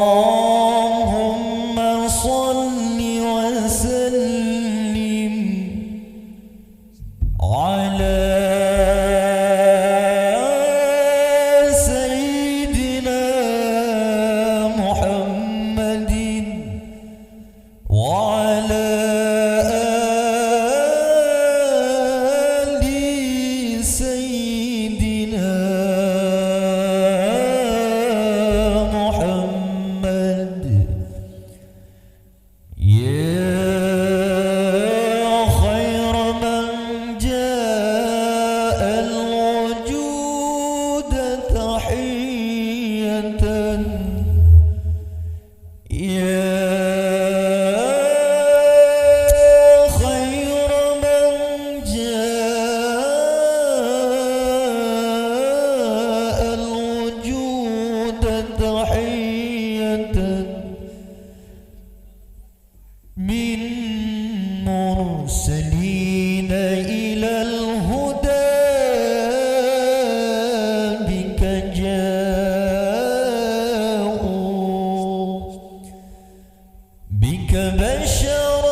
اللهم صل وسلم على سيدنا محمد وعلى آل سيدنا محمد. يا خير من جاء الوجود تحية، يا خير من جاء الوجود تحية من مرسلين إلى الهدى بك جاءوا، بك بشر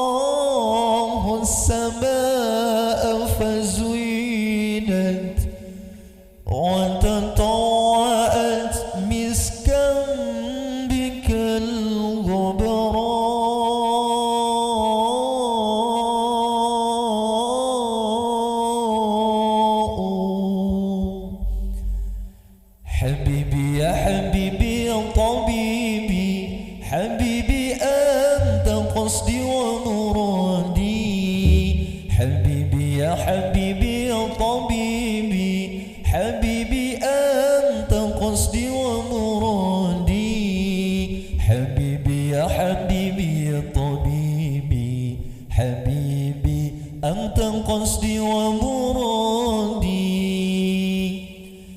الله السماء فزينت وتطوأت مسكا بك الغبراء. حبيبي يا حبيبي يا طبيبي، حبيبي أنت قصدي ومرادي. حبيبي يا حبيبي يا طبيبي، حبيبي أنت قصدي ومرادي. حبيبي يا حبيبي يا طبيبي، حبيبي أنت قصدي ومرادي.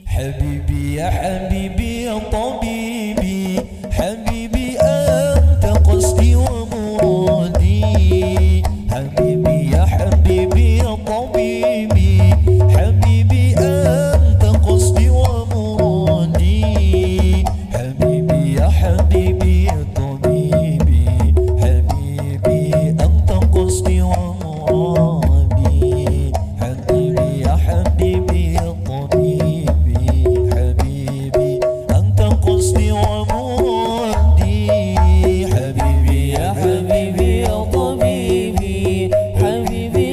حبيبي يا حبيبي يا طبيبي، حبيبي أنت قصدي ومرادي. حبيبي يا حبيبي يا طبيبي، حبيبي أنت قصدي ومرادي. حبيبي يا حبيبي يا طبيبي، حبيبي أنت قصدي ومرادي. حبيبي يا حبيبي يا طبيبي، حبيبي أنت قصدي ومرادي. حبيبي يا حبيبي يا طبيبي، حبيبي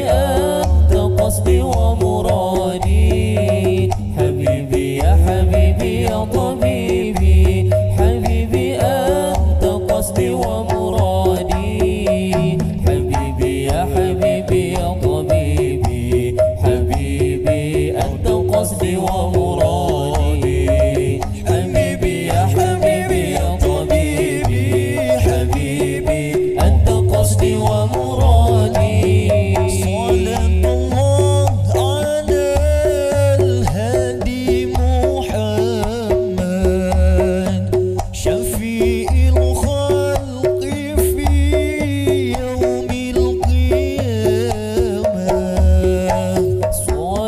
أنت قصدي ومرادي. حبيبي يا حبيبي يا طبيبي، حبيبي أنت قصدي ومرادي. حبيبي يا حبيبي يا طبيبي، حبيبي أنت قصدي ومرادي. حبيبي يا حبيبي يا طبيبي، حبيبي أنت قصدي ومرادي. صلاة الله على الهادي محمد، شفيع الخلق في يوم القيامة.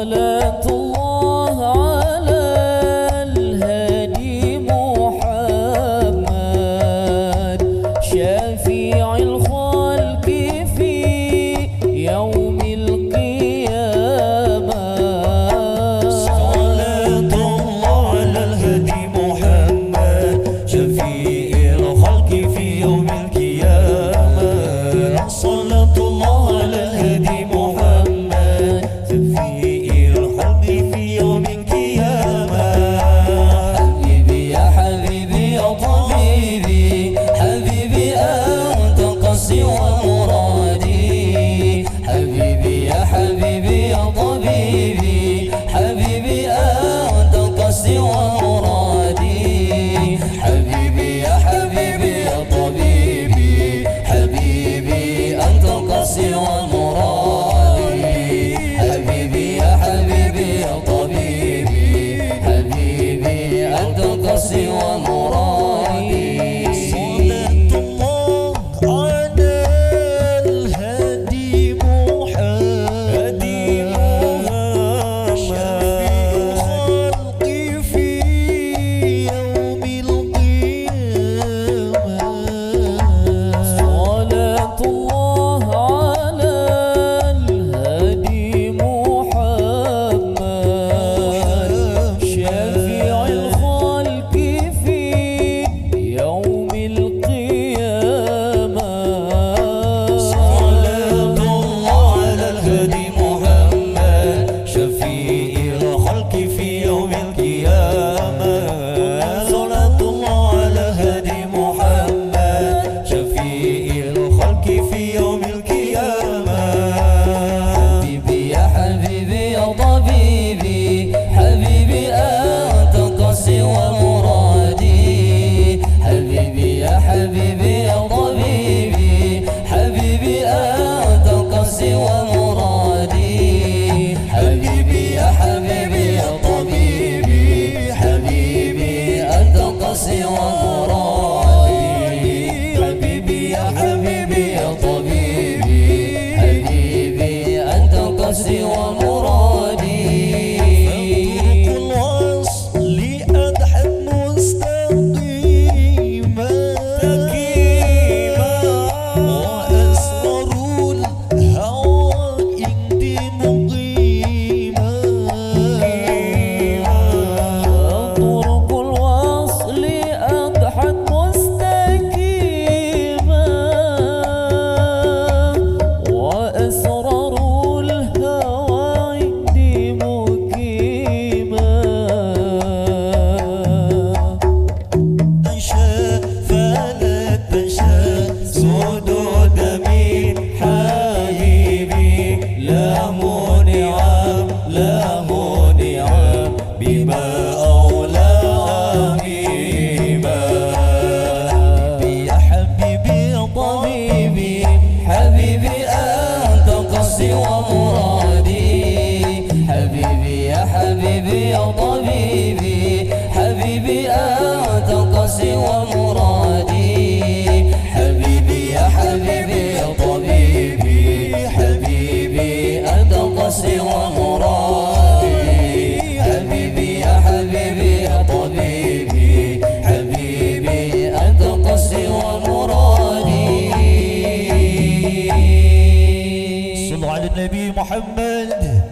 صلاة الله على الهادي محمد، شفيع الخلق في يوم القيامة. صلاة الله على الهادي محمد، شفيع الخلق في يوم القيامة. صلاة الله على الهادي محمد، شفيع الخلق في يوم القيامة. حبيبي يا حبيبي يا طبيبي، حبيبي أنت قصدي ومرادي. حبيبي يا حبيبي يا طبيبي، حبيبي أنت قصدي ومرادي. حبيبي يا حبيبي يا طبيبي، حبيبي أنت قصدي أسرار الهوى عندي مقيمة أنشأ فلا تشاء سدود من حبيبي لا مانع لا مانع بما أولى عظيما يا حبيبي طبيبي حبيبي أنت قصدي ومرادي حبيبي يا حبيبي يا طبيبي حبيبي أنت قصدي ومرادي حبيبي يا حبيبي يا طبيبي حبيبي أنت قصدي ومرادي حبيبي يا حبيبي يا طبيبي حبيبي أنت قصدي ومرادي. صلوا على النبي محمد.